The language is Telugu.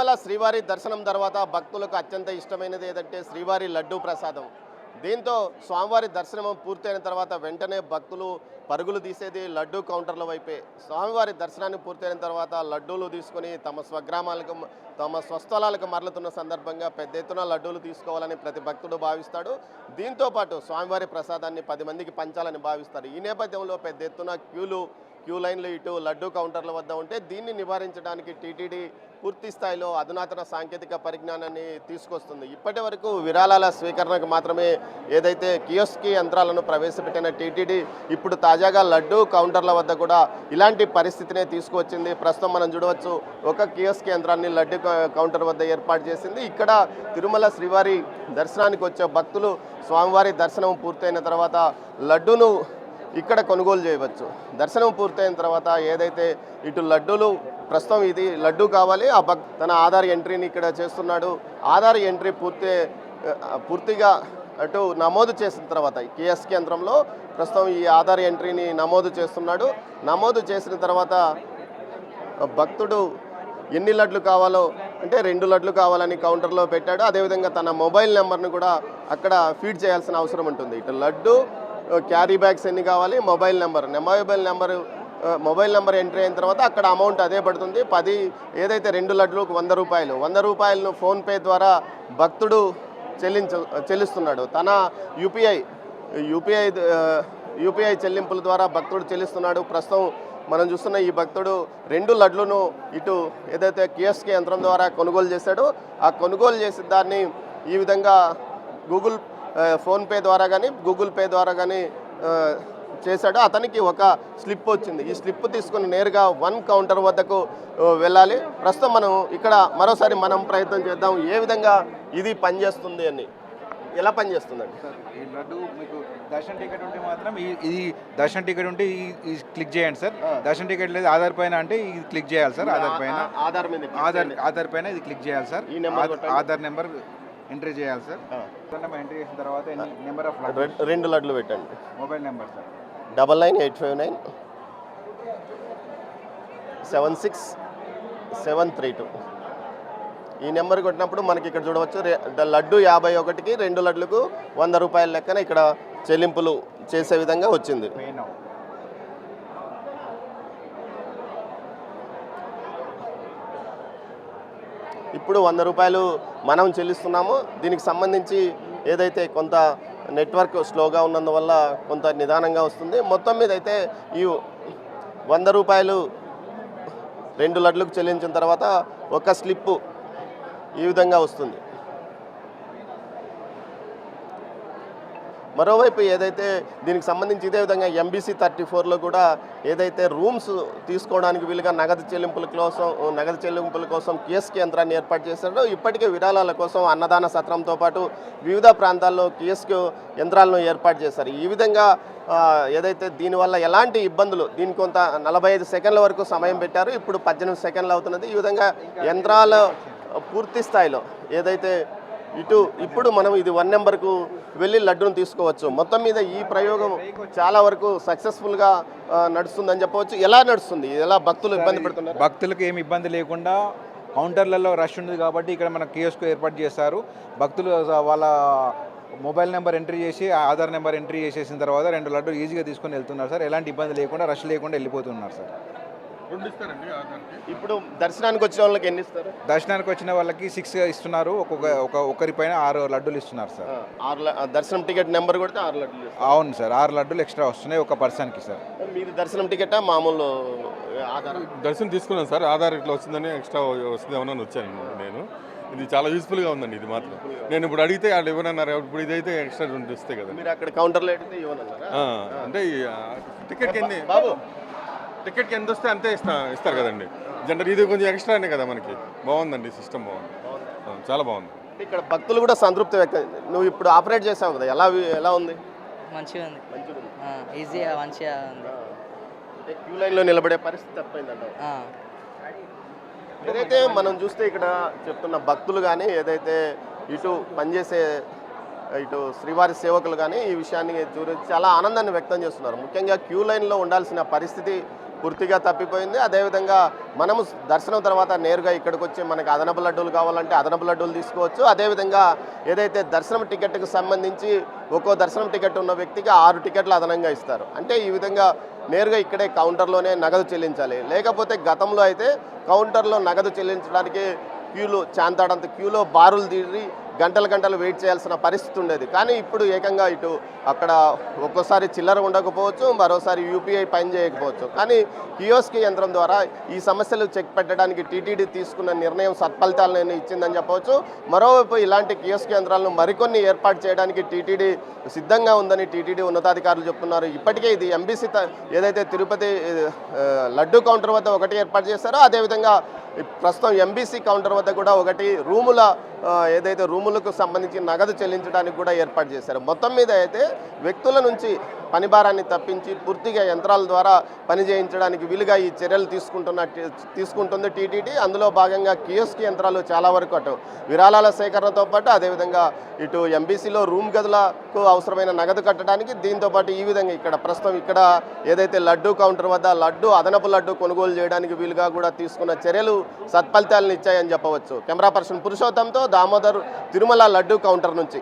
తిరుమల శ్రీవారి దర్శనం తర్వాత భక్తులకు అత్యంత ఇష్టమైనది ఏదంటే శ్రీవారి లడ్డూ ప్రసాదం. దీంతో స్వామివారి దర్శనం పూర్తయిన తర్వాత వెంటనే భక్తులు పరుగులు తీసేది లడ్డూ కౌంటర్ల వైపే. స్వామివారి దర్శనాన్ని పూర్తయిన తర్వాత లడ్డూలు తీసుకొని తమ స్వగ్రామాలకు తమ స్వస్థలాలకు మరలుతున్న సందర్భంగా పెద్ద ఎత్తున లడ్డూలు తీసుకోవాలని ప్రతి భక్తుడు భావిస్తాడు. దీంతో పాటు స్వామివారి ప్రసాదాన్ని 10 మందికి పంచాలని భావిస్తారు. ఈ నేపథ్యంలో పెద్ద ఎత్తున క్యూ లైన్లు ఇటు లడ్డూ కౌంటర్ల వద్ద ఉంటే దీన్ని నివారించడానికి టీటీడీ పూర్తి స్థాయిలో అధునాతన సాంకేతిక పరిజ్ఞానాన్ని తీసుకొస్తుంది. ఇప్పటి వరకు విరాళాల స్వీకరణకు మాత్రమే ఏదైతే కియోస్క్ యంత్రాలను ప్రవేశపెట్టిన టీటీడీ ఇప్పుడు తాజాగా లడ్డూ కౌంటర్ల వద్ద కూడా ఇలాంటి పరిస్థితినే తీసుకువచ్చింది. ప్రస్తుతం మనం చూడవచ్చు, ఒక కియోస్క్ యంత్రాన్ని లడ్డూ కౌంటర్ వద్ద ఏర్పాటు చేసింది. ఇక్కడ తిరుమల శ్రీవారి దర్శనానికి వచ్చే భక్తులు స్వామివారి దర్శనం పూర్తయిన తర్వాత లడ్డూను ఇక్కడ కొనుగోలు చేయవచ్చు. దర్శనం పూర్తయిన తర్వాత ఏదైతే ఇటు లడ్డూలు ప్రస్తుతం ఇది లడ్డూ కావాలి, ఆ తన ఆధార్ ఎంట్రీని ఇక్కడ చేస్తున్నాడు. ఆధార్ ఎంట్రీ పూర్తిగా అటు నమోదు చేసిన తర్వాత కియోస్క్ యంత్రంలో ప్రస్తుతం ఈ ఆధార్ ఎంట్రీని నమోదు చేస్తున్నాడు. నమోదు చేసిన తర్వాత భక్తుడు ఎన్ని లడ్లు కావాలో అంటే 2 లడ్లు కావాలని కౌంటర్లో పెట్టాడు. అదేవిధంగా తన మొబైల్ నెంబర్ను కూడా అక్కడ ఫీడ్ చేయాల్సిన అవసరం ఉంటుంది. ఇటు లడ్డు, క్యారీ బ్యాగ్స్ ఎన్ని కావాలి, మొబైల్ నెంబర్ ఎంట్రీ అయిన తర్వాత అక్కడ అమౌంట్ అదే పడుతుంది. ఏదైతే 2 లడ్లకు 100 రూపాయలు, 100 రూపాయలను ఫోన్పే ద్వారా భక్తుడు చెల్లిస్తున్నాడు. తన యూపీఐ చెల్లింపుల ద్వారా భక్తుడు చెల్లిస్తున్నాడు. ప్రస్తుతం మనం చూస్తున్న ఈ భక్తుడు 2 లడ్లను ఇటు ఏదైతే కియోస్క్ యంత్రం ద్వారా కొనుగోలు చేశాడో ఆ కొనుగోలు చేసిన దాన్ని ఈ విధంగా ఫోన్పే ద్వారా కానీ గూగుల్ పే ద్వారా కానీ చేశాడు. అతనికి ఒక స్లిప్ వచ్చింది. ఈ స్లిప్ తీసుకుని నేరుగా 1 కౌంటర్ వద్దకు వెళ్ళాలి. ప్రస్తుతం మనం ఇక్కడ మరోసారి ప్రయత్నం చేద్దాం ఏ విధంగా ఇది పనిచేస్తుంది అని. ఎలా పనిచేస్తుందండి సార్? ఈ లడ్డు మీకు దర్శన టికెట్ ఉంటే మాత్రం ఇది దర్శన టికెట్ ఉంటే ఇది క్లిక్ చేయండి సార్. దర్శన టికెట్ లేదు ఆధార్ పైన అంటే ఇది క్లిక్ చేయాలి సార్. ఆధార్ పైన ఇది క్లిక్ చేయాలి సార్. ఈ ఆధార్ నెంబర్ ఎంట్రీ చేయాలి సార్. ఎంట్రీ చేసిన తర్వాత నెంబర్ ఆఫ్ 2 లడ్లు పెట్టండి. Mobile number sir 9985976732. ఈ నెంబర్ కొట్టినప్పుడు మనకి ఇక్కడ చూడవచ్చు లడ్డు 51కి 2 లడ్లకు 100 రూపాయల లెక్కన ఇక్కడ చెల్లింపులు చేసే విధంగా వచ్చింది. ఇప్పుడు 100 రూపాయలు మనం చెల్లిస్తున్నాము. దీనికి సంబంధించి ఏదైతే కొంత నెట్వర్క్ స్లోగా ఉన్నందువల్ల కొంత నిదానంగా వస్తుంది. మొత్తం మీద అయితే ఈ 100 రూపాయలు 2 లడ్లకు చెల్లించిన తర్వాత ఒక స్లిప్పు ఈ విధంగా వస్తుంది. మరోవైపు ఏదైతే దీనికి సంబంధించి ఇదే విధంగా MBC 34లో కూడా ఏదైతే రూమ్స్ తీసుకోవడానికి వీలుగా నగదు చెల్లింపుల కోసం కియోస్క్ యంత్రాన్ని ఏర్పాటు చేశారో ఇప్పటికే విరాళాల కోసం అన్నదాన సత్రంతో పాటు వివిధ ప్రాంతాల్లో కియోస్క్ యంత్రాలను ఏర్పాటు చేశారు. ఈ విధంగా ఏదైతే దీనివల్ల ఎలాంటి ఇబ్బందులు దీనికి కొంత 45 సెకండ్ల వరకు సమయం పెట్టారు. ఇప్పుడు 18 సెకండ్లు అవుతున్నది. ఈ విధంగా యంత్రాలు పూర్తి స్థాయిలో ఏదైతే ఇప్పుడు మనం ఇది 1 నెంబర్కు వెళ్ళి లడ్డూను తీసుకోవచ్చు. మొత్తం మీద ఈ ప్రయోగం చాలా వరకు సక్సెస్ఫుల్గా నడుస్తుందని చెప్పవచ్చు. ఎలా నడుస్తుంది? ఎలా భక్తులు ఇబ్బంది పడుతున్నారు? భక్తులకు ఏమి ఇబ్బంది లేకుండా కౌంటర్లలో రష్ ఉంది కాబట్టి ఇక్కడ మన కియోస్క్ ఏర్పాటు చేస్తారు. భక్తులు వాళ్ళ మొబైల్ నెంబర్ ఎంట్రీ చేసి ఆధార్ నెంబర్ ఎంట్రీ చేసేసిన తర్వాత 2 లడ్డూలు ఈజీగా తీసుకొని వెళ్తున్నారు సార్. ఎలాంటి ఇబ్బంది లేకుండా రష్ లేకుండా వెళ్ళిపోతున్నారు సార్. ఇప్పుడు దర్శనానికి వచ్చిన వాళ్ళకి ఎన్ని ఇస్తారు? దర్శనానికి వచ్చిన వాళ్ళకి 6 ఇస్తున్నారు. ఒకరిపైన 6 లడ్డూలు ఇస్తున్నారు సార్. దర్శనం టికెట్ నెంబర్ కొడితే 6 లడ్డూలు. అవును సార్, 6 లడ్డూలు ఎక్స్ట్రా వస్తున్నాయి ఒక పర్సన్కి సార్. మీరు దర్శనం టికెటా మామూలు ఆధార్? దర్శనం తీసుకున్నాను సార్. ఆధార్ ఇట్లా వస్తుందని ఎక్స్ట్రా వస్తుందేమో వచ్చాను నేను. ఇది చాలా యూస్ఫుల్గా ఉందండి. ఇది మాత్రం నేను ఇప్పుడు అడిగితే వాళ్ళు ఇవ్వనన్నారు. ఇప్పుడు ఇదైతే ఎక్స్ట్రా వస్తాయి కదా. మీరు అక్కడ కౌంటర్లో అడిగితే ఇవ్వనన్నారా? అంటే టికెట్కి ఎంత వస్తే అంతే ఇస్తారు కదండి. జనరల్ ఇది కొంచెం ఎక్స్ట్రానే కదా మనకి. బాగుందండి, సిస్టమ్ బాగుంది, చాలా బాగుంది. ఇక్కడ భక్తులు కూడా సంతృప్తి వ్యక్తం. నువ్వు ఇప్పుడు ఆపరేట్ చేసావు కదా, ఎలా ఉంది? మంచిగా ఉంది, ఈజీగా మంచిగా ఉంది. క్యూ లైన్లో నిలబడే పరిస్థితి తప్పైందంట. ఏదైతే మనం చూస్తే ఇక్కడ చెప్తున్న భక్తులు కానీ ఏదైతే ఇటు పనిచేసే శ్రీవారి సేవకులు కానీ ఈ విషయాన్ని చాలా ఆనందాన్ని వ్యక్తం చేస్తున్నారు. ముఖ్యంగా క్యూ లైన్లో ఉండాల్సిన పరిస్థితి పూర్తిగా తప్పిపోయింది. అదేవిధంగా మనము దర్శనం తర్వాత నేరుగా ఇక్కడికి వచ్చి మనకి అదనపు లడ్డూలు కావాలంటే అదనపు లడ్డూలు తీసుకోవచ్చు. అదేవిధంగా ఏదైతే దర్శనం టికెట్కి సంబంధించి ఒక్కో దర్శనం టికెట్ ఉన్న వ్యక్తికి 6 టికెట్లు అదనంగా ఇస్తారు. అంటే ఈ విధంగా నేరుగా ఇక్కడే కౌంటర్లోనే నగదు చెల్లించాలి. లేకపోతే గతంలో అయితే కౌంటర్లో నగదు చెల్లించడానికి క్యూలో చాంతాడంత క్యూలో బారులు తీరి గంటలు వెయిట్ చేయాల్సిన పరిస్థితి ఉండేది. కానీ ఇప్పుడు ఏకంగా ఇటు అక్కడ ఒక్కోసారి చిల్లర ఉండకపోవచ్చు, మరోసారి యూపీఐ పని చేయకపోవచ్చు. కానీ కియోస్క్ యంత్రం ద్వారా ఈ సమస్యలు చెక్ పెట్టడానికి టీటీడీ తీసుకున్న నిర్ణయం సత్ఫలితాలను ఇచ్చిందని చెప్పవచ్చు. మరోవైపు ఇలాంటి కియోస్క్ యంత్రాలను మరికొన్ని ఏర్పాటు చేయడానికి టీటీడీ సిద్ధంగా ఉందని టీటీడీ ఉన్నతాధికారులు చెప్తున్నారు. ఇప్పటికే ఇది ఎంబీసీ ఏదైతే తిరుపతి లడ్డు కౌంటర్ వద్ద ఒకటి ఏర్పాటు చేశారో అదేవిధంగా ప్రస్తుతం ఎంబీసీ కౌంటర్ వద్ద కూడా ఒకటి ఏదైతే రూములకు సంబంధించి నగదు చెల్లించడానికి కూడా ఏర్పాటు చేశారు. మొత్తం మీద అయితే వ్యక్తుల నుంచి పని భారాన్ని తప్పించి పూర్తిగా యంత్రాల ద్వారా పని చేయించడానికి వీలుగా ఈ చర్యలు తీసుకుంటుంది టీటీడీ. అందులో భాగంగా కియోస్క్ యంత్రాలు చాలా వరకు అటు విరాళాల సేకరణతో పాటు అదేవిధంగా ఇటు ఎంబీసీలో రూమ్ గదులకు అవసరమైన నగదు కట్టడానికి, దీంతో పాటు ఈ విధంగా ఇక్కడ ప్రస్తుతం ఇక్కడ ఏదైతే లడ్డు కౌంటర్ వద్ద అదనపు లడ్డు కొనుగోలు చేయడానికి వీలుగా కూడా తీసుకున్న చర్యలు సత్ఫలితాలను ఇచ్చాయని చెప్పవచ్చు. కెమెరా పర్సన్ పురుషోత్తంతో దామోదర్, తిరుమల లడ్డు కౌంటర్ నుంచి.